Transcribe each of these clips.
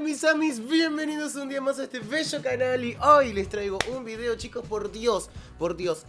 mis amis, bienvenidos un día más a este bello canal. Y hoy les traigo un video, chicos, por Dios,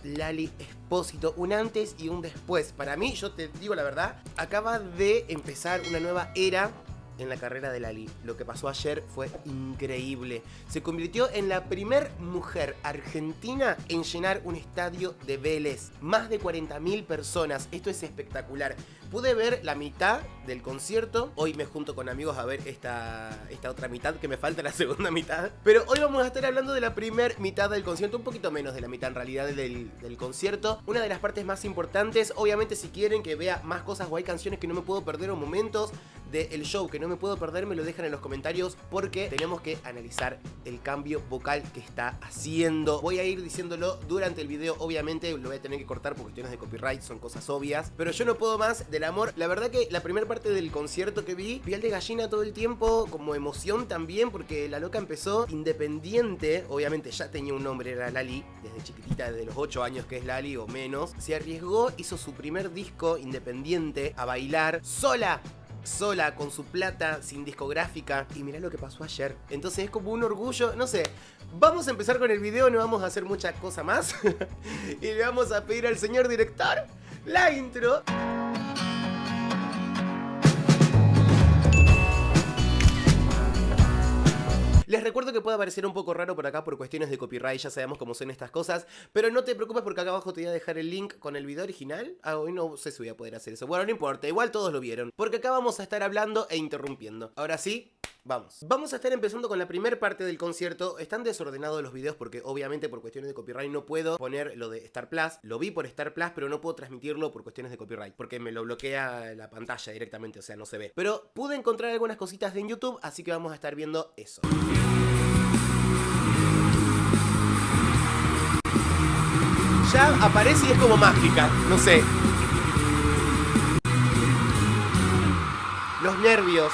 Lali Espósito, un antes y un después. Para mí, yo te digo la verdad, acaba de empezar una nueva era en la carrera de Lali. Lo que pasó ayer fue increíble. Se convirtió en la primer mujer argentina en llenar un estadio de Vélez. Más de 40.000 personas. Esto es espectacular. Pude ver la mitad del concierto. Hoy me junto con amigos a ver esta otra mitad, que me falta la segunda mitad. Pero hoy vamos a estar hablando de la primer mitad del concierto. Un poquito menos de la mitad en realidad del concierto. Una de las partes más importantes. Obviamente, si quieren que vea más cosas o hay canciones que no me puedo perder o momentos del show que no me puedo perder, me lo dejan en los comentarios, porque tenemos que analizar el cambio vocal que está haciendo. Voy a ir diciéndolo durante el video. Obviamente lo voy a tener que cortar por cuestiones de copyright, son cosas obvias, pero yo no puedo más del amor. La verdad que la primera parte del concierto que vi, piel de gallina todo el tiempo, como emoción también, porque la loca empezó independiente. Obviamente ya tenía un nombre, era Lali, desde chiquitita, desde los 8 años que es Lali o menos. Se arriesgó, hizo su primer disco independiente, a bailar sola, con su plata, sin discográfica. Y mirá lo que pasó ayer. Entonces es como un orgullo, no sé. Vamos a empezar con el video, no vamos a hacer mucha cosa más. Y le vamos a pedir al señor director la intro. Les recuerdo que puede parecer un poco raro por acá por cuestiones de copyright, ya sabemos cómo son estas cosas, pero no te preocupes porque acá abajo te voy a dejar el link con el video original. Hoy no sé si voy a poder hacer eso. Bueno, no importa, igual todos lo vieron, porque acá vamos a estar hablando e interrumpiendo. Ahora sí, vamos. Vamos a estar empezando con la primera parte del concierto. Están desordenados los videos porque obviamente por cuestiones de copyright no puedo poner lo de Star Plus. Lo vi por Star Plus, pero no puedo transmitirlo por cuestiones de copyright, porque me lo bloquea la pantalla directamente, o sea, no se ve. Pero pude encontrar algunas cositas en YouTube, así que vamos a estar viendo eso. Ya aparece y es como mágica, no sé. Los nervios.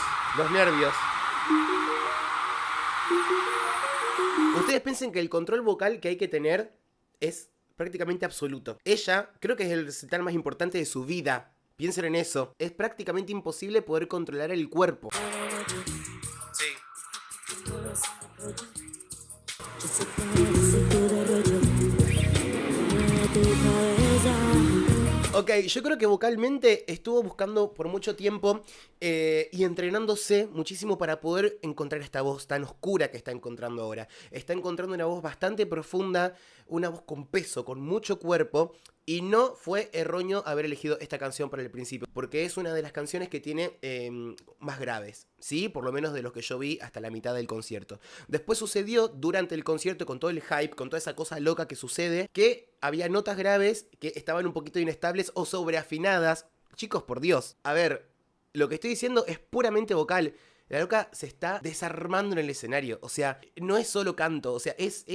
Ustedes piensen que el control vocal que hay que tener es prácticamente absoluto. Ella, creo que es el recital más importante de su vida. Piensen en eso. Es prácticamente imposible poder controlar el cuerpo. Sí. Ok, yo creo que vocalmente estuvo buscando por mucho tiempo y entrenándose muchísimo para poder encontrar esta voz tan oscura que está encontrando ahora. Está encontrando una voz bastante profunda, una voz con peso, con mucho cuerpo. Y no fue erróneo haber elegido esta canción para el principio, porque es una de las canciones que tiene más graves, ¿sí? Por lo menos de los que yo vi hasta la mitad del concierto. Después sucedió durante el concierto, con todo el hype, con toda esa cosa loca que sucede, que había notas graves que estaban un poquito inestables o sobreafinadas. Chicos, por Dios. A ver, lo que estoy diciendo es puramente vocal. La loca se está desarmando en el escenario. O sea, no es solo canto. O sea, es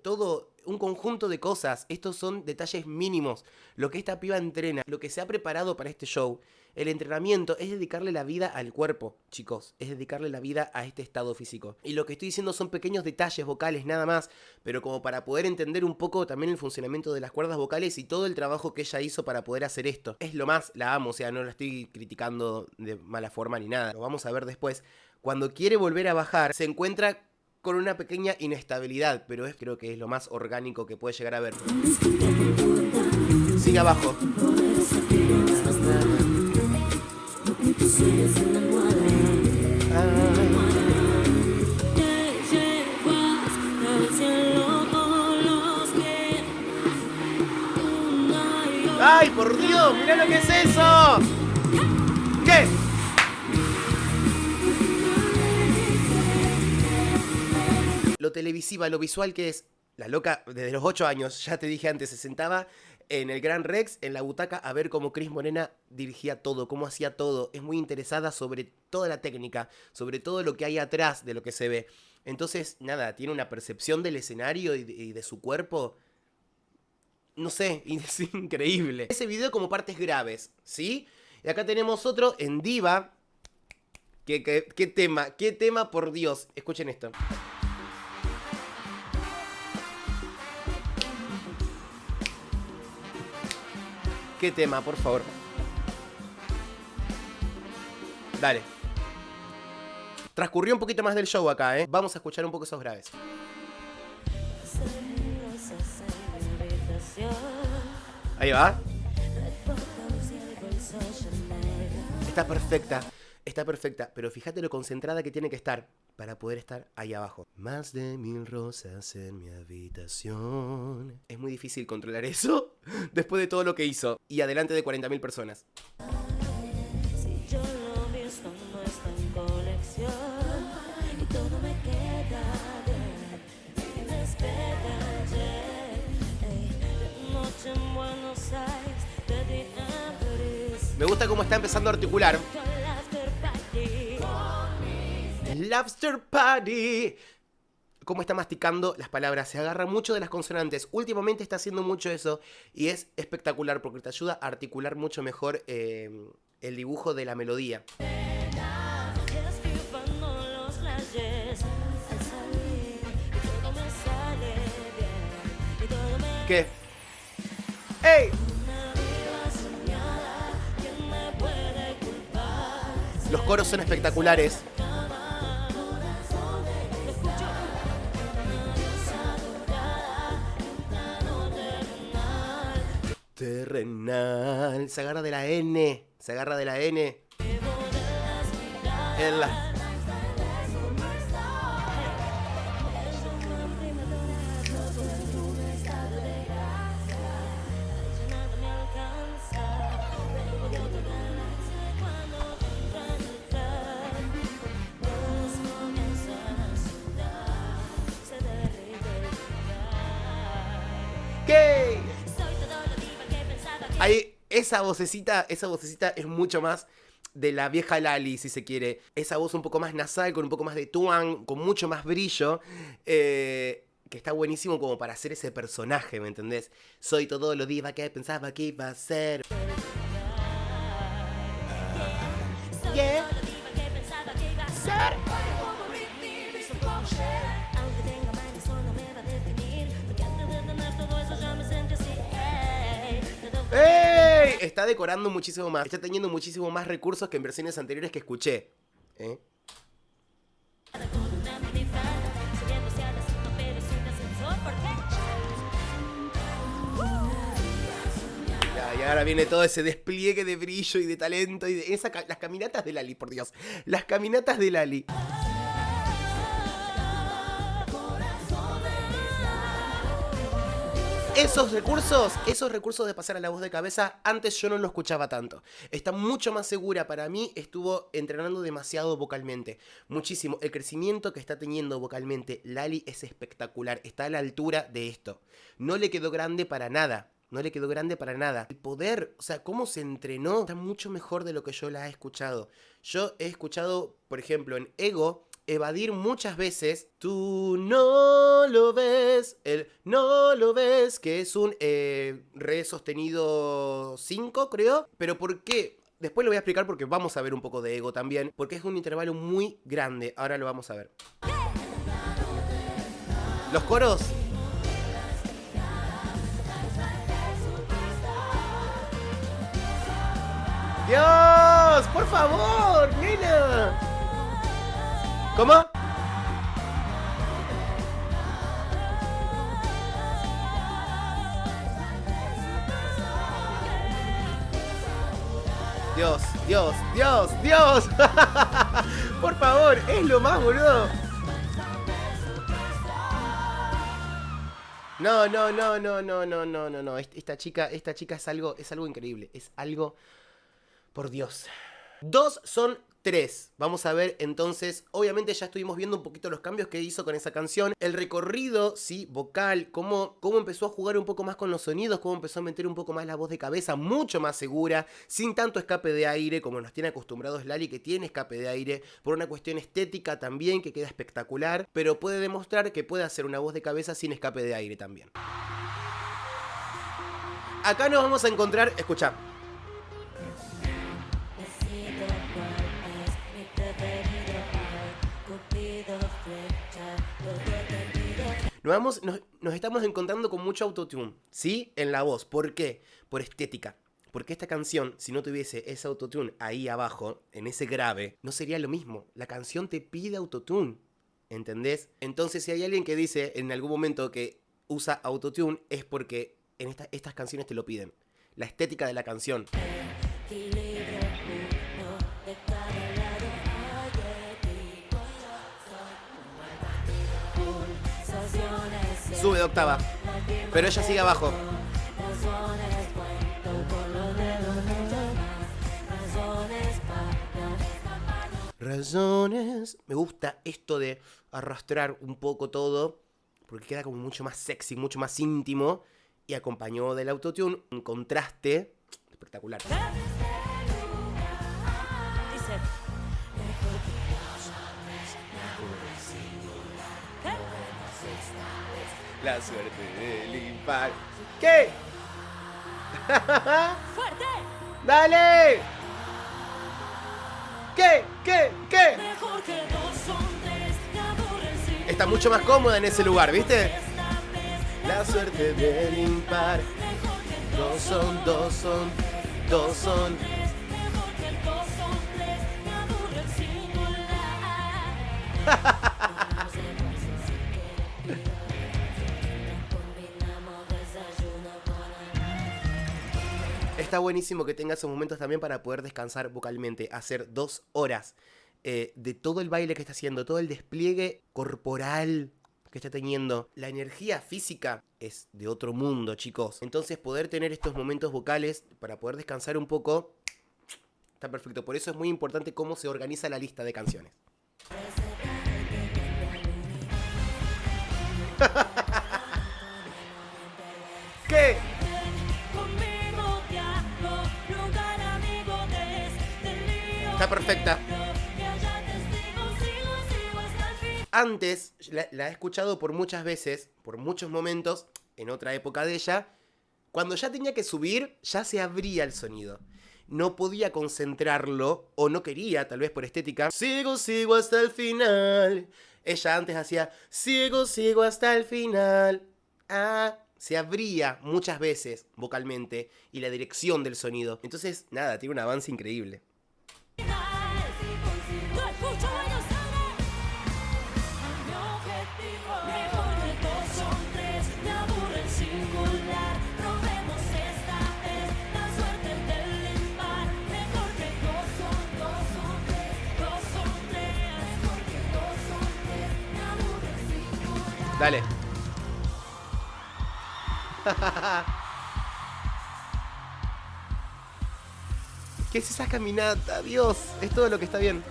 todo un conjunto de cosas. Estos son detalles mínimos. Lo que esta piba entrena, lo que se ha preparado para este show. El entrenamiento es dedicarle la vida al cuerpo, chicos. Es dedicarle la vida a este estado físico. Y lo que estoy diciendo son pequeños detalles vocales, nada más. Pero como para poder entender un poco también el funcionamiento de las cuerdas vocales y todo el trabajo que ella hizo para poder hacer esto. Es lo más, la amo, o sea, no la estoy criticando de mala forma ni nada. Lo vamos a ver después. Cuando quiere volver a bajar, se encuentra con una pequeña inestabilidad, pero creo que es lo más orgánico que puede llegar a ver. Sigue abajo. ¡Ay, por Dios! ¡Mirá lo que es eso! ¿Qué? Lo televisiva, lo visual que es. La loca, desde los 8 años, ya te dije antes, se sentaba en el Gran Rex, en la butaca, a ver cómo Cris Morena dirigía todo, cómo hacía todo. Es muy interesada sobre toda la técnica, sobre todo lo que hay atrás de lo que se ve. Entonces, nada, tiene una percepción del escenario y de su cuerpo. No sé, es increíble. Ese video como partes graves, ¿sí? Y acá tenemos otro en Diva. ¿Qué tema, por Dios? Escuchen esto. ¿Qué tema, por favor? Dale. Transcurrió un poquito más del show acá, ¿eh? Vamos a escuchar un poco esos graves. Ahí va. Está perfecta. Está perfecta, pero fíjate lo concentrada que tiene que estar para poder estar ahí abajo. Más de 1000 rosas en mi habitación. Es muy difícil controlar eso después de todo lo que hizo. Y adelante de 40.000 personas. Si yo lo visto no está en colección y todo me queda bien. Me espera ayer, de noche en Buenos Aires, de día en París. Me gusta cómo está empezando a articular. Lobster Party. Cómo está masticando las palabras. Se agarra mucho de las consonantes. Últimamente está haciendo mucho eso. Y es espectacular porque te ayuda a articular mucho mejor el dibujo de la melodía. ¿Qué? ¡Ey! Los coros son espectaculares. Terrenal. Se agarra de la N. Se agarra de la N. En la... ¿Qué? Ahí, esa vocecita es mucho más de la vieja Lali, si se quiere. Esa voz un poco más nasal, con un poco más de twang, con mucho más brillo. Que está buenísimo como para hacer ese personaje, ¿me entendés? Soy todo lo diva que pensaba que iba a ser. Yeah. Ser. ¡Ey! Está decorando muchísimo más. Está teniendo muchísimo más recursos que en versiones anteriores que escuché. ¿Eh? Y ahora viene todo ese despliegue de brillo y de talento y de las caminatas de Lali, por Dios. Las caminatas de Lali. Esos recursos de pasar a la voz de cabeza, antes yo no lo escuchaba tanto. Está mucho más segura. Para mí estuvo entrenando demasiado vocalmente. Muchísimo. El crecimiento que está teniendo vocalmente Lali es espectacular. Está a la altura de esto. No le quedó grande para nada. No le quedó grande para nada. El poder, o sea, cómo se entrenó, está mucho mejor de lo que yo la he escuchado. Yo he escuchado, por ejemplo, en Ego, evadir muchas veces. Tú no lo ves, el no lo ves, que es un re sostenido 5, creo. Pero ¿por qué? Después lo voy a explicar porque vamos a ver un poco de Ego también. Porque es un intervalo muy grande. Ahora lo vamos a ver. Los coros. ¡Dios! ¡Por favor, nena! ¿Cómo? Dios, Dios, Dios, Dios. Por favor, es lo más, boludo. No, no, no, no, no, no, no, no, no. Esta chica es algo increíble. Es algo... Por Dios. 2 son 3. Vamos a ver entonces. Obviamente ya estuvimos viendo un poquito los cambios que hizo con esa canción. El recorrido, sí, vocal. Cómo empezó a jugar un poco más con los sonidos. Cómo empezó a meter un poco más la voz de cabeza. Mucho más segura. Sin tanto escape de aire como nos tiene acostumbrados Lali, que tiene escape de aire. Por una cuestión estética también, que queda espectacular. Pero puede demostrar que puede hacer una voz de cabeza sin escape de aire también. Acá nos vamos a encontrar... Escucha. Nos estamos encontrando con mucho autotune, ¿sí? En la voz. ¿Por qué? Por estética. Porque esta canción, si no tuviese ese autotune ahí abajo, en ese grave, no sería lo mismo. La canción te pide autotune, ¿entendés? Entonces si hay alguien que dice en algún momento que usa autotune, es porque en estas canciones te lo piden. La estética de la canción. Sube de octava, pero ella sigue abajo. Razones. Me gusta esto de arrastrar un poco todo, porque queda como mucho más sexy, mucho más íntimo, y acompañado del autotune, un contraste espectacular. La suerte del impar. ¿Qué? ¡Fuerte! ¡Dale! ¿Qué? Mejor que dos son tres, te aburren sin Está mucho más cómoda en ese lugar, ¿viste? La suerte del impar. Dos son. Mejor que dos son tres, te aburren sin volar. Está buenísimo que tenga esos momentos también para poder descansar vocalmente, hacer 2 horas de todo el baile que está haciendo, todo el despliegue corporal que está teniendo. La energía física es de otro mundo, chicos. Entonces poder tener estos momentos vocales para poder descansar un poco, está perfecto. Por eso es muy importante cómo se organiza la lista de canciones. ¿Qué? Está perfecta. Antes, la he escuchado por muchas veces, por muchos momentos, en otra época de ella. Cuando ya tenía que subir, ya se abría el sonido. No podía concentrarlo, o no quería, tal vez por estética. Sigo hasta el final. Ella antes hacía, sigo hasta el final. Se abría muchas veces vocalmente y la dirección del sonido. Entonces, nada, tiene un avance increíble. Dale. ¿Qué es esa caminata? Dios, es todo lo que está bien.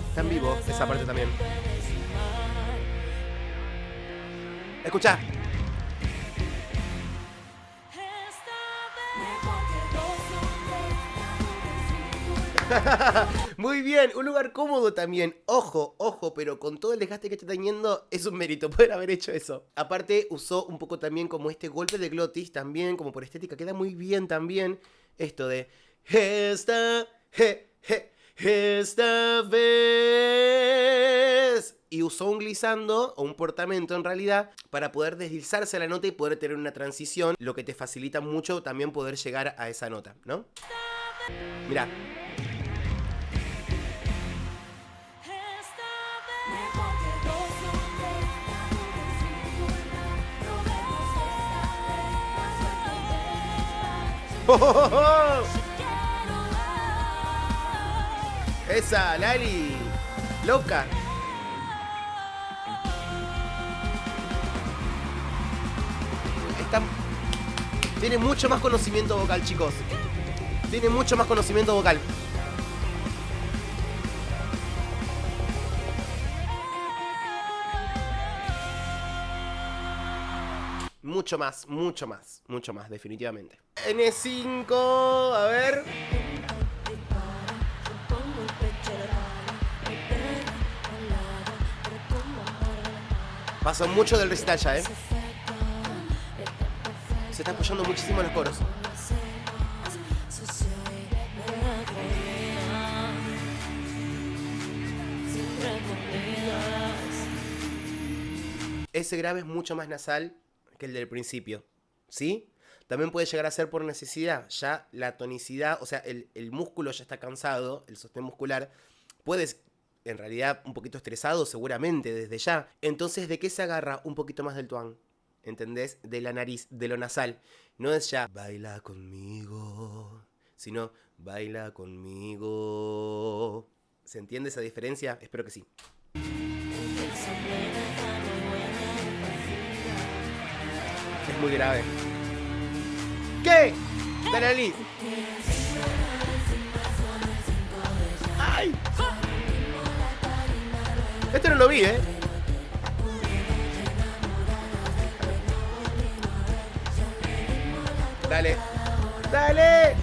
Está en vivo esa parte también. Escucha. Muy bien, un lugar cómodo también. Ojo, pero con todo el desgaste que está teniendo, es un mérito poder haber hecho eso. Aparte, usó un poco también como este golpe de glotis, también, como por estética, queda muy bien también. Esto de esta vez. Y usó un glissando, o un portamento en realidad, para poder deslizarse a la nota y poder tener una transición, lo que te facilita mucho también poder llegar a esa nota, ¿no? Mirá. ¡Oh! Esa, Lali. Loca. Tiene mucho más conocimiento vocal, chicos. Tiene mucho más conocimiento vocal. Mucho más, definitivamente. N5, a ver. Pasó mucho del recital ya, ¿eh? Se está apoyando muchísimo en los coros. ese grave es mucho más nasal que el del principio, ¿sí? También puede llegar a ser por necesidad, ya la tonicidad, o sea, el músculo ya está cansado, el sostén muscular, puedes, en realidad, un poquito estresado seguramente desde ya. Entonces, ¿de qué se agarra un poquito más del tuán? ¿Entendés? De la nariz, de lo nasal. No es ya, baila conmigo, sino, baila conmigo. ¿Se entiende esa diferencia? Espero que sí. Es muy grave. ¿Qué? Dale, Ali. ¡Ay! Este no lo vi, ¿eh? Dale. ¡Dale!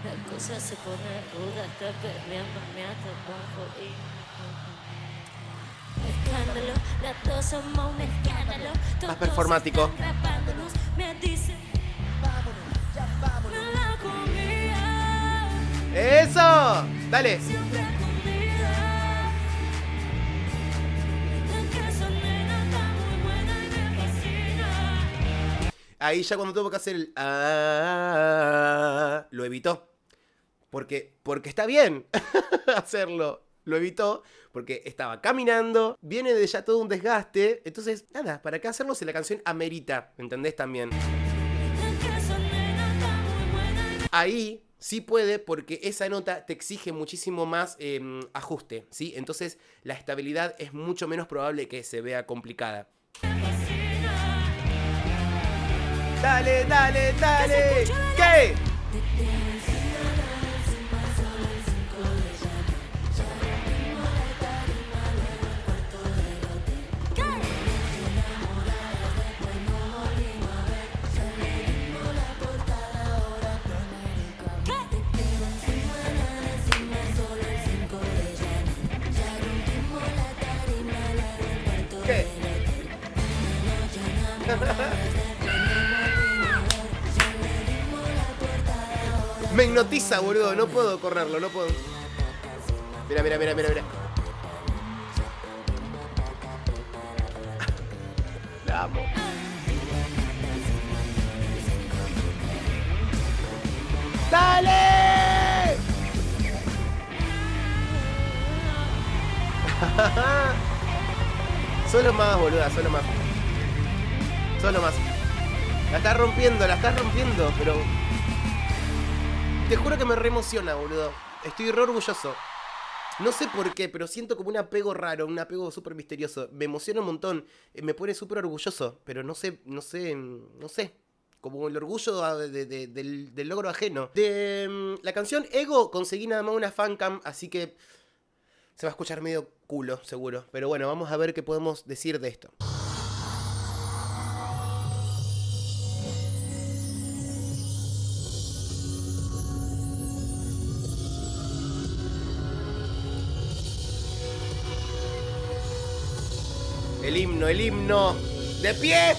La cosa se pone ruda, está perdiendo mi hasta abajo y escándalo, las dos somos un escándalo. Más performático. Me dicen, vámonos, la comida. ¡Eso! Dale. Siempre escondida. La casa nena está muy buena y me fascina. Ahí ya cuando tuvo que hacer el lo evitó. Porque está bien hacerlo. Lo evitó porque estaba caminando, viene de ya todo un desgaste. Entonces, nada, ¿para qué hacerlo si la canción amerita? ¿Entendés también? Ahí sí puede porque esa nota te exige muchísimo más ajuste, ¿sí? Entonces la estabilidad es mucho menos probable que se vea complicada. Dale, dale, dale. ¿Qué? ¿Qué? Me hipnotiza, boludo. No puedo correrlo, no puedo. Mira, mira, mira, mira, mira. La amo. ¡Dale! Solo más, boluda, solo más. Solo más. La estás rompiendo, pero... Te juro que me re emociona, boludo. Estoy re orgulloso. No sé por qué, pero siento como un apego raro, un apego súper misterioso. Me emociona un montón, me pone súper orgulloso, pero no sé. Como el orgullo del logro ajeno. De la canción Ego conseguí nada más una fancam, así que se va a escuchar medio culo, seguro. Pero bueno, vamos a ver qué podemos decir de esto. El himno. ¡De pie!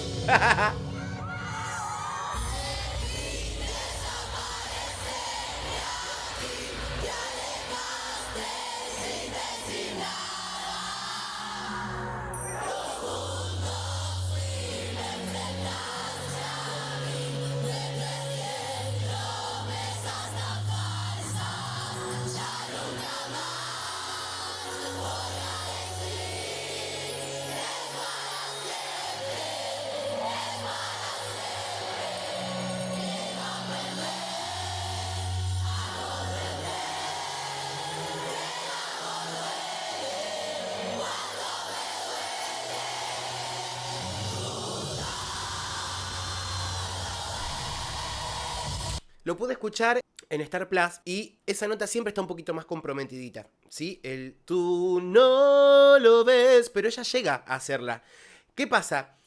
Lo pude escuchar en Star Plus y esa nota siempre está un poquito más comprometidita, ¿sí? El tú no lo ves, pero ella llega a hacerla. ¿Qué pasa?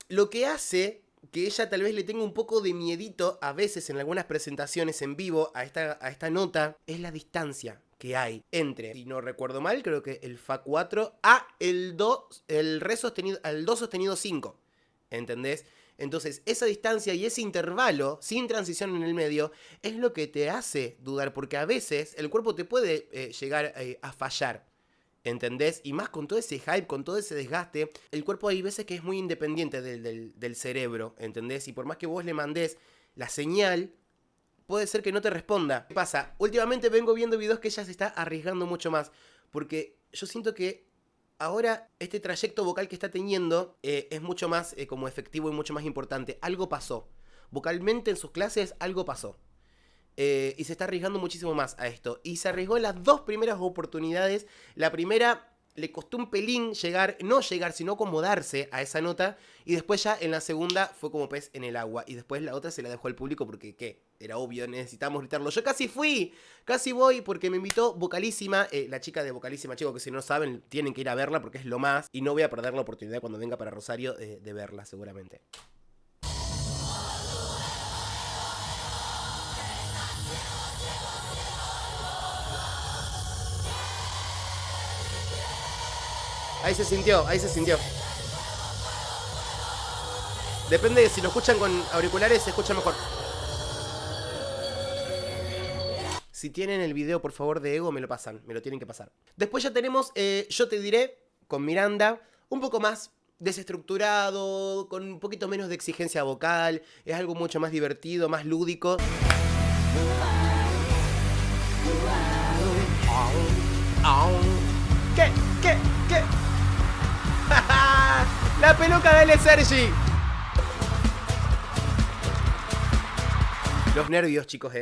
Lo que hace que ella tal vez le tenga un poco de miedito a veces en algunas presentaciones en vivo a esta nota es la distancia que hay entre, si no recuerdo mal, creo que el Fa 4 a el Re sostenido, al Do sostenido 5. ¿Entendés? Entonces, esa distancia y ese intervalo, sin transición en el medio, es lo que te hace dudar, porque a veces el cuerpo te puede llegar a fallar, ¿entendés? Y más con todo ese hype, con todo ese desgaste, el cuerpo hay veces que es muy independiente del cerebro, ¿entendés? Y por más que vos le mandés la señal, puede ser que no te responda. ¿Qué pasa? Últimamente vengo viendo videos que ella se está arriesgando mucho más, porque yo siento que ahora este trayecto vocal que está teniendo es mucho más como efectivo y mucho más importante. Algo pasó. Vocalmente en sus clases algo pasó. Y se está arriesgando muchísimo más a esto. Y se arriesgó en las 2 primeras oportunidades. La primera le costó un pelín no llegar, sino acomodarse a esa nota. Y después ya en la segunda fue como pez en el agua. Y después la otra se la dejó al público porque, ¿qué? Era obvio, necesitábamos gritarlo. Yo casi voy porque me invitó Vocalísima, la chica de Vocalísima, chicos, que si no saben, tienen que ir a verla porque es lo más. Y no voy a perder la oportunidad cuando venga para Rosario de verla, seguramente. Ahí se sintió, ahí se sintió. Depende de si lo escuchan con auriculares, se escucha mejor. Si tienen el video, por favor, de Ego, me lo pasan. Me lo tienen que pasar. Después ya tenemos Yo Te Diré, con Miranda. Un poco más desestructurado, con un poquito menos de exigencia vocal. Es algo mucho más divertido, más lúdico. ¿Qué? La peluca de L. Sergi. Los nervios, chicos,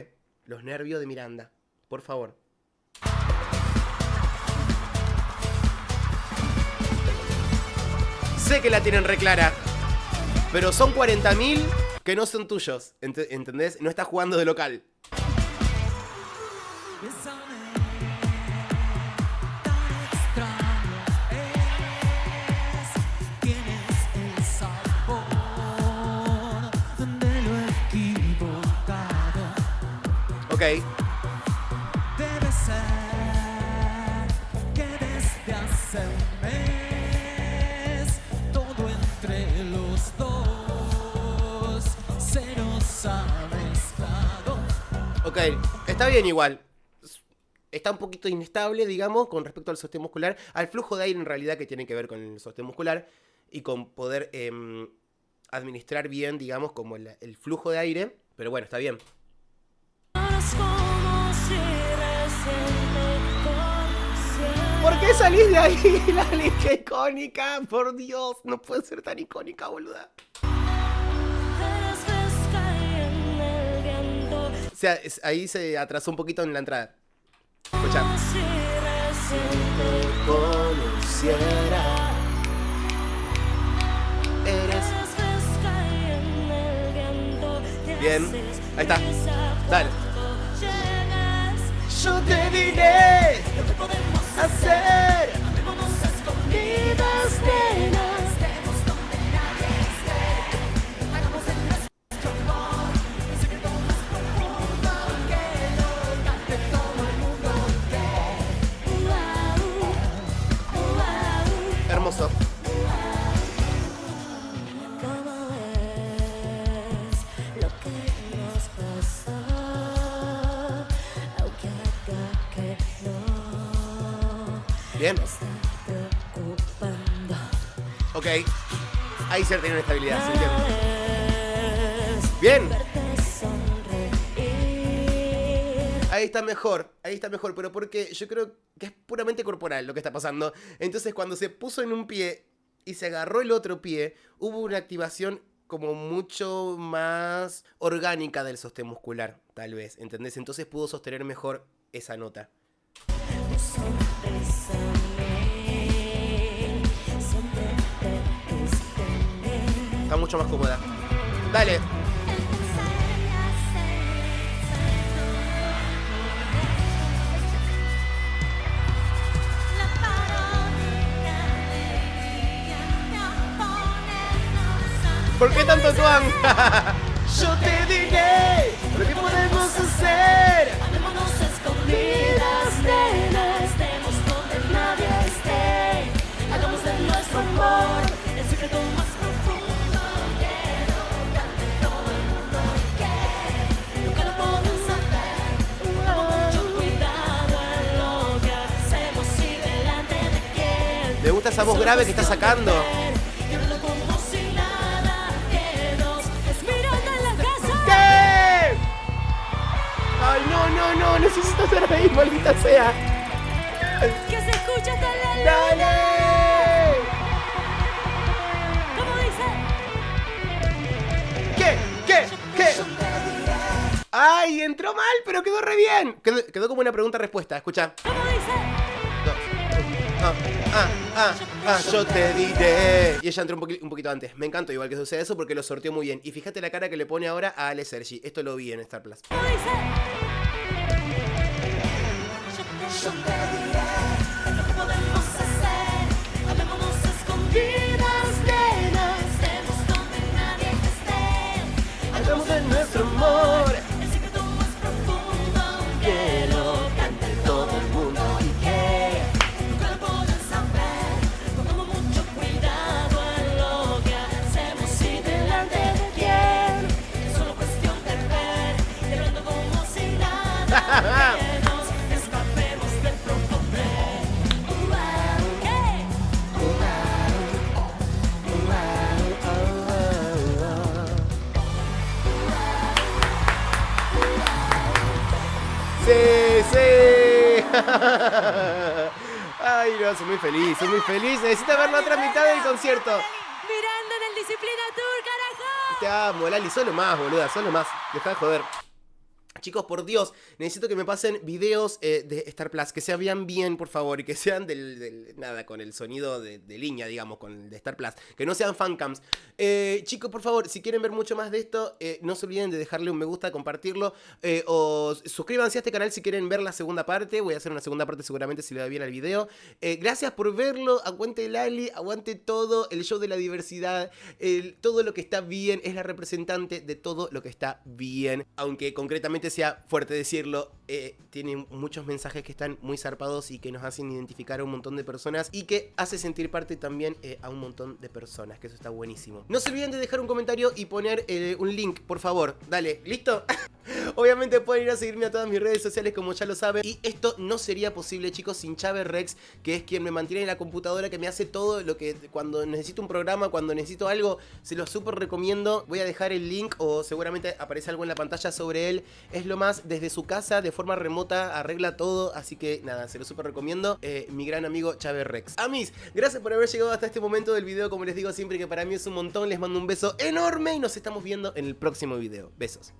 Los nervios de Miranda. Por favor. Sé que la tienen reclara, pero son 40.000 que no son tuyos. ¿Entendés? No estás jugando de local. Ok. Debe ser que desde hace un mes todo entre los dos se nos ha mezclado. Ok, está bien igual. Está un poquito inestable, digamos, con respecto al sostén muscular. Al flujo de aire en realidad que tiene que ver con el sostén muscular. Y con poder administrar bien, digamos, como el flujo de aire. Pero bueno, está bien. ¿Por qué salís de ahí, Lali? ¡Qué icónica! Por Dios, no puede ser tan icónica, boluda. O sea, ahí se atrasó un poquito en la entrada. Escuchá. Si te conociera, eres. Bien, ahí está. Dale. Yo te diré lo que podemos hacer. Amémonos a escondidas, nenas. Estemos donde nadie esté. Hagamos el nuestro amor un secreto más profundo que lo cante todo el mundo. Hermoso. ¿Cómo es lo que nos pasó? Aunque acá que no Bien. me está preocupando. Ok. Ahí se tiene una estabilidad, ¿se entiende? Es Bien. verte sonreír. Ahí está mejor, pero porque yo creo que es puramente corporal lo que está pasando. Entonces cuando se puso en un pie y se agarró el otro pie, hubo una activación como mucho más orgánica del sostén muscular, tal vez, ¿entendés? Entonces pudo sostener mejor esa nota. Tu sonrisa mil, siempre te distinguí. Está mucho más cómoda. Dale. ¿Por qué tanto tuan? Yo te diré lo que podemos hacer. Amémonos a escondidas, esa voz grave que está sacando. Como si nada que nos mirando en la casa. ¿Qué? Ay, no, necesito estar ahí, maldita sea. Que se escucha hasta la luna. ¡Dale! ¿Cómo dice? ¿Qué? Ay, entró mal, pero quedó re bien. Quedó como una pregunta-respuesta, escucha. ¿Cómo dice? 2, 1. Yo te diré. Y ella entró un poquito antes. Me encantó igual que suceda eso porque lo sorteó muy bien. Y fíjate la cara que le pone ahora a Ale Sergi. Esto lo vi en Star Plus. ¿Cómo dice? Yo te diré lo que podemos hacer. Amémonos escondidas, nenas. Estemos donde nadie esté. Hagamos de nuestro amor El secreto más profundo que lo cante todo el mundo. ¿Y qué? nunca lo podrán saber. Pongamos mucho cuidado en lo que hacemos y delante de quién. Es solo cuestión de ver y hablando como si nada que nos escapemos del profundo. ¿Qué? Sí. Ay, no, soy muy feliz. Necesito ver la otra mitad del concierto. Mirando en el Disciplina Tour, carajo. Te amo, Lali, solo más, boluda, solo más. Deja de joder. Chicos, por Dios, necesito que me pasen videos de Star Plus, que se vean bien, por favor, y que sean nada, con el sonido de línea, digamos, con el de Star Plus, que no sean fancams. Chicos, por favor, si quieren ver mucho más de esto, no se olviden de dejarle un me gusta, compartirlo, o suscríbanse a este canal si quieren ver la segunda parte. Voy a hacer una segunda parte seguramente si le va bien al video. Gracias por verlo, aguante Lali, aguante todo, el show de la diversidad, todo lo que está bien, es la representante de todo lo que está bien, aunque concretamente sea fuerte decirlo, tiene muchos mensajes que están muy zarpados y que nos hacen identificar a un montón de personas y que hace sentir parte también a un montón de personas, que eso está buenísimo. No se olviden de dejar un comentario y poner un link, por favor. Dale, ¿listo? Obviamente pueden ir a seguirme a todas mis redes sociales como ya lo saben. Y esto no sería posible, chicos, sin Chave Rex, que es quien me mantiene en la computadora, que me hace todo lo que cuando necesito un programa, cuando necesito algo, se lo súper recomiendo. Voy a dejar el link o seguramente aparece algo en la pantalla sobre él. Es lo más, desde su casa, de forma remota, arregla todo. Así que nada, se lo súper recomiendo. Mi gran amigo Chave Rex. Amis, gracias por haber llegado hasta este momento del video. Como les digo siempre, que para mí es un montón. Les mando un beso enorme y nos estamos viendo en el próximo video. Besos.